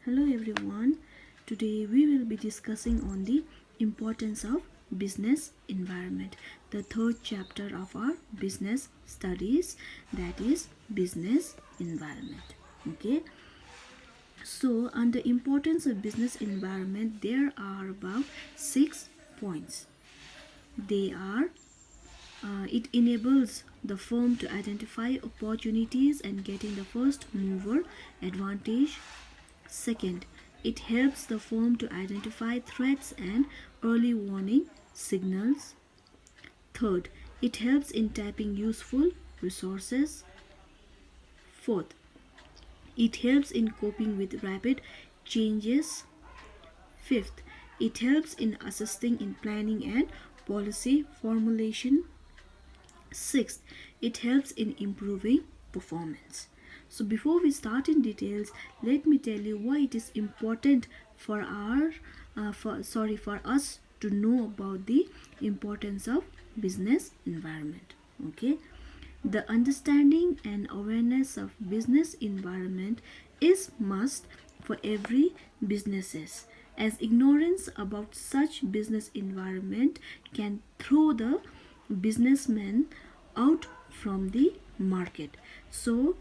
Hello everyone. Today we will be discussing on the importance of business environment, the third chapter of our business studies, that is business environment. Okay. So on the importance of business environment there are about 6 points. They are it enables the firm to identify opportunities and getting the first mover advantage. Second, it helps the firm to identify threats and early warning signals. Third, it helps in tapping useful resources. Fourth, it helps in coping with rapid changes. Fifth, it helps in assisting in planning and policy formulation. Sixth, it helps in improving performance. So before we start in details, let me tell you why it is important for for us to know about the importance of business environment. Okay, the understanding and awareness of business environment is must for every businesses, as ignorance about such business environment can throw the businessmen out from the market. So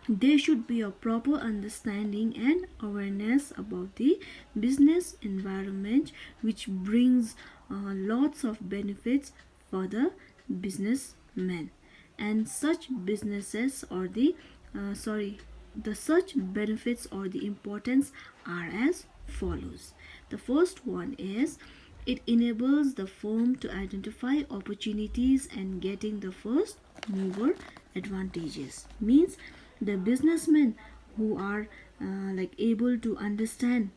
there should be a proper understanding and awareness about the business environment, which brings lots of benefits for the businessmen. And such businesses or the such benefits or the importance are as follows. The first one is it enables the firm to identify opportunities and getting the first mover advantages. Means the businessmen who are able to understand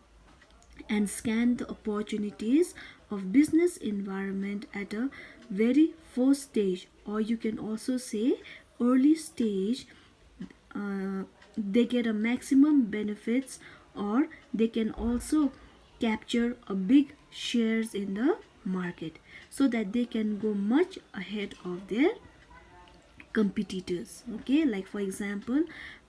and scan the opportunities of business environment at a very first stage, or you can also say early stage, they get a maximum benefits, or they can also capture a big shares in the market so that they can go much ahead of their competitors. Okay, like for example,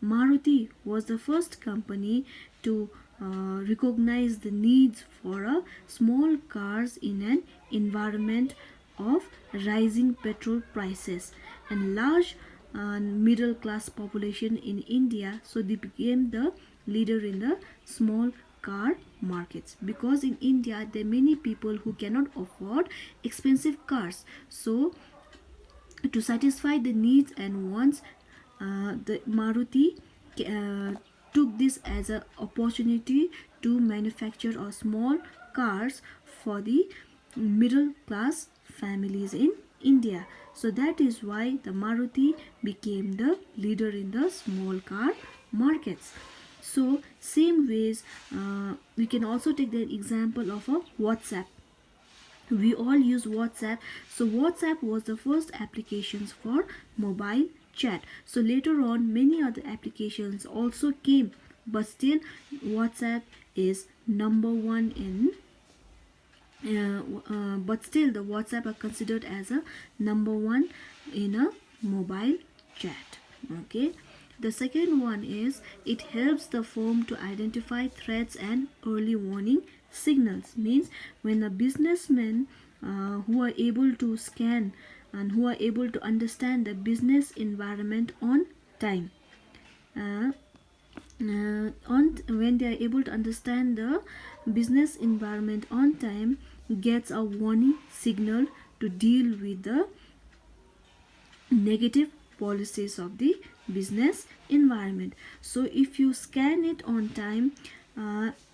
Maruti was the first company to recognize the needs for a small cars in an environment of rising petrol prices and large middle class population in India. So they became the leader in the small car markets, because in India there are many people who cannot afford expensive cars. So to satisfy the needs and wants, the Maruti took this as an opportunity to manufacture a small cars for the middle class families in India. So that is why the Maruti became the leader in the small car markets. So same ways, we can also take the example of a WhatsApp. We all use WhatsApp. So WhatsApp was the first applications for mobile chat. So later on many other applications also came, but still WhatsApp is number one in but still the WhatsApp are considered as a number one in a mobile chat. Okay, the second one is it helps the firm to identify threats and early warning signals. Means when a businessman who are able to scan and who are able to understand the business environment on time, uh, when they are able to understand the business environment on time, gets a warning signal to deal with the negative policies of the business environment. So if you scan it on time,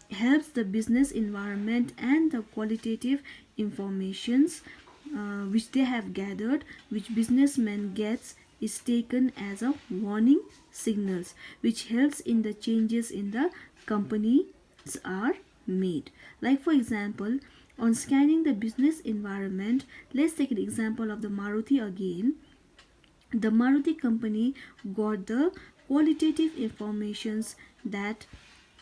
helps the business environment, and the qualitative informations which they have gathered, which businessman gets, is taken as a warning signals, which helps in the changes in the companies are made. Like for example, on scanning the business environment, let's take an example of the Maruti again. The Maruti company got the qualitative informations that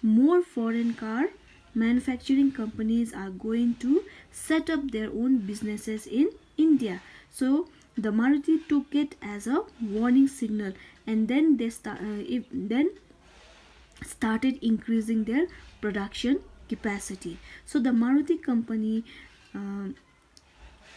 more foreign car manufacturing companies are going to set up their own businesses in India. So the Maruti took it as a warning signal, and then they start. If then started increasing their production capacity. So the Maruti company uh,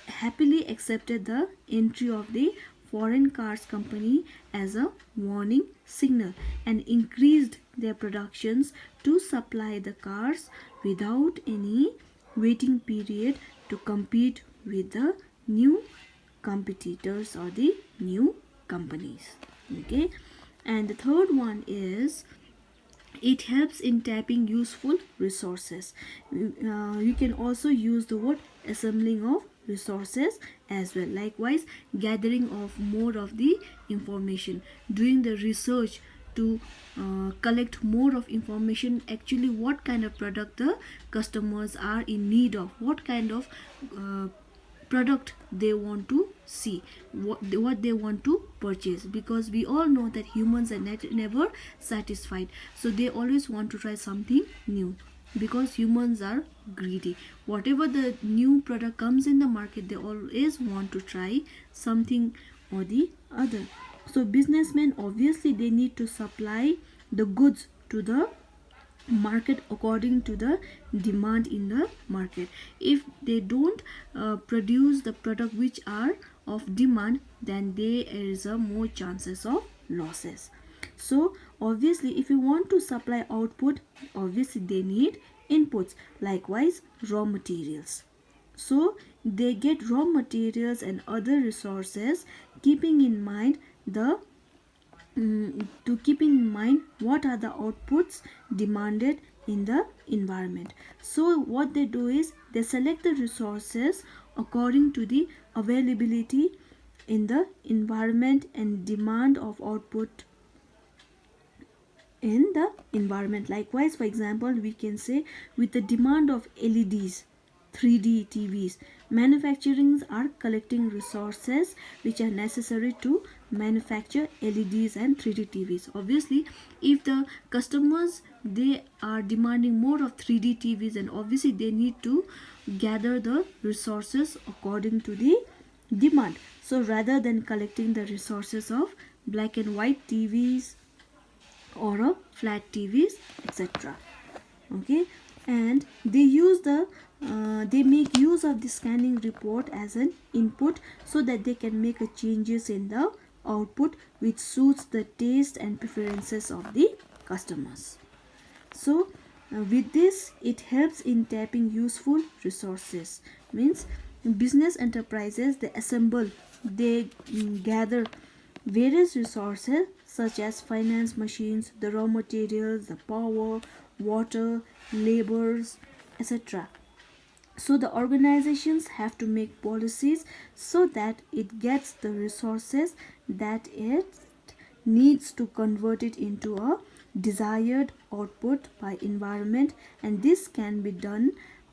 happily accepted the entry of the foreign cars company as a warning signal and increased their productions to supply the cars without any waiting period to compete with the new competitors or the new companies. Okay, and the third one is it helps in tapping useful resources. You can also use the word assembling of resources as well. Likewise, gathering of more of the information, doing the research to collect more of information, actually what kind of product the customers are in need of, what kind of product they want to see, what they want to purchase, because we all know that humans are never satisfied, so they always want to try something new, because humans are greedy. Whatever the new product comes in the market, they always want to try something or the other. So businessmen, obviously they need to supply the goods to the market according to the demand in the market. If they don't produce the product which are of demand, then there is a more chances of losses. So obviously if you want to supply output, obviously they need inputs, likewise raw materials. So they get raw materials and other resources, keeping in mind the to keep in mind what are the outputs demanded in the environment. So what they do is they select the resources according to the availability in the environment and demand of output in the environment. Likewise, for example, we can say with the demand of LEDs, 3D TVs, manufacturings are collecting resources which are necessary to manufacture LEDs and 3D TVs. Obviously, if the customers they are demanding more of 3D TVs, and obviously they need to gather the resources according to the demand. So rather than collecting the resources of black and white TVs or a flat TVs, etc. Okay, and they use the they make use of the scanning report as an input so that they can make a changes in the output which suits the taste and preferences of the customers. So with this it helps in tapping useful resources. Means business enterprises they assemble, they gather various resources such as finance machines, the raw materials, the power, water, labors, etc. So the organizations have to make policies so that it gets the resources that it needs to convert it into a desired output by environment, and this can be done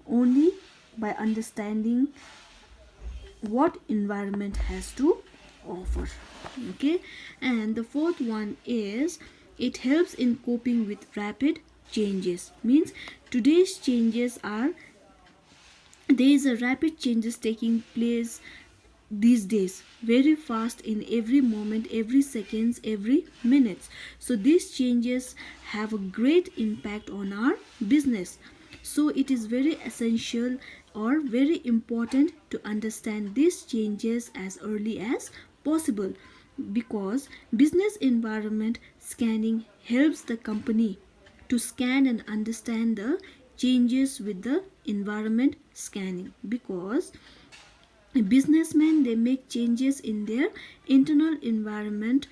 only by understanding what environment has to offer. Okay, and the fourth one is it helps in coping with rapid changes. Means today's changes are, there is a rapid changes taking place these days, very fast, in every moment, every seconds, every minutes. So these changes have a great impact on our business. So it is very essential or very important to understand these changes as early as possible, because business environment scanning helps the company to scan and understand the changes with the environment scanning, because businessmen they make changes in their internal environment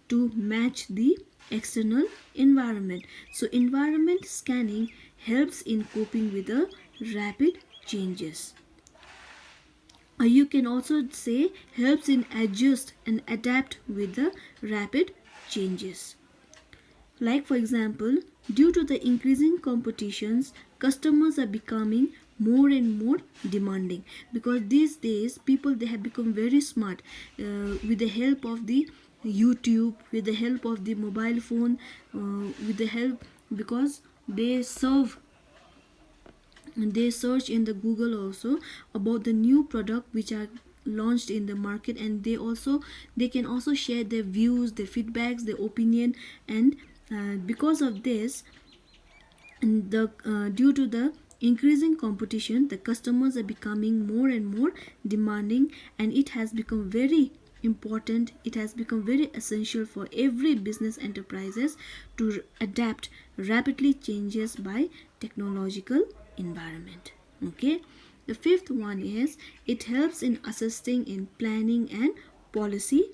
to match the external environment. So environment scanning helps in coping with the rapid changes. You can also say helps in adjust and adapt with the rapid changes. Like for example, due to the increasing competitions, customers are becoming more and more demanding, because these days people they have become very smart with the help of the YouTube, with the help of the mobile phone, with the help, because they search in the Google also about the new product which are launched in the market, and they can also share their views, their feedbacks, their opinion, and Because of this, and due to the increasing competition, the customers are becoming more and more demanding, and it has become very important, it has become very essential for every business enterprises to adapt rapidly changes by technological environment. Okay, the fifth one is it helps in assisting in planning and policy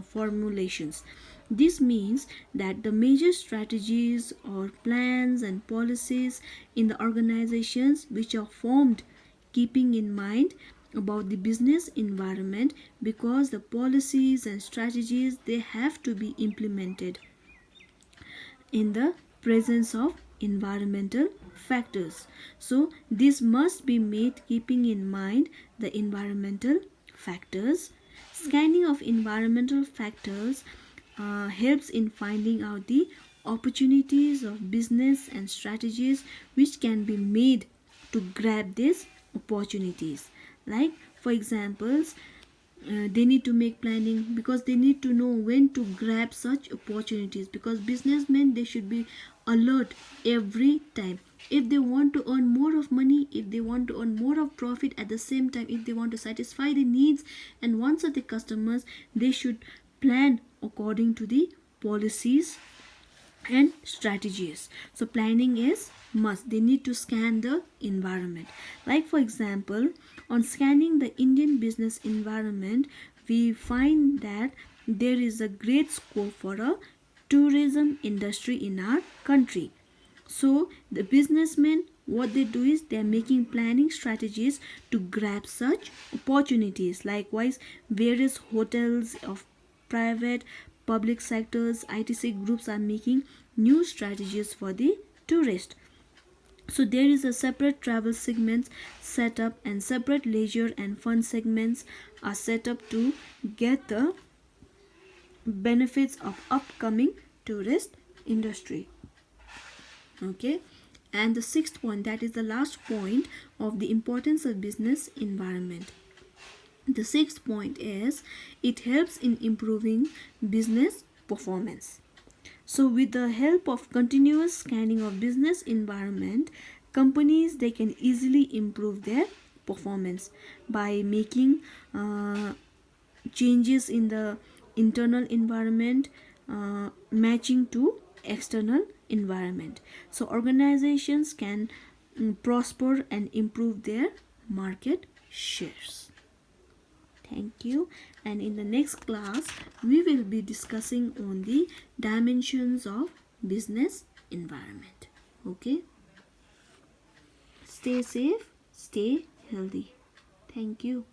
formulations. This means that the major strategies or plans and policies in the organizations which are formed keeping in mind about the business environment, because the policies and strategies they have to be implemented in the presence of environmental factors. So this must be made keeping in mind the environmental factors. Scanning of environmental factors helps in finding out the opportunities of business and strategies which can be made to grab these opportunities. Like for examples, they need to make planning because they need to know when to grab such opportunities, because businessmen they should be alert every time. If they want to earn more of money, if they want to earn more of profit, at the same time if they want to satisfy the needs and wants of the customers, they should plan according to the policies and strategies. So planning is must. They need to scan the environment. Like for example, on scanning the Indian business environment, we find that there is a great scope for a tourism industry in our country. So the businessmen what they do is they are making planning strategies to grab such opportunities. Likewise, various hotels of private public sectors ITC groups are making new strategies for the tourist. So there is a separate travel segments set up, and separate leisure and fun segments are set up to get the benefits of upcoming tourist industry. Okay, and the sixth point, that is the last point of the importance of business environment. The sixth point is it helps in improving business performance. So with the help of continuous scanning of business environment, companies they can easily improve their performance by making changes in the internal environment matching to external environment. So organizations can prosper and improve their market shares. Thank you, and in the next class we will be discussing on the dimensions of business environment. Okay, stay safe, stay healthy. Thank you.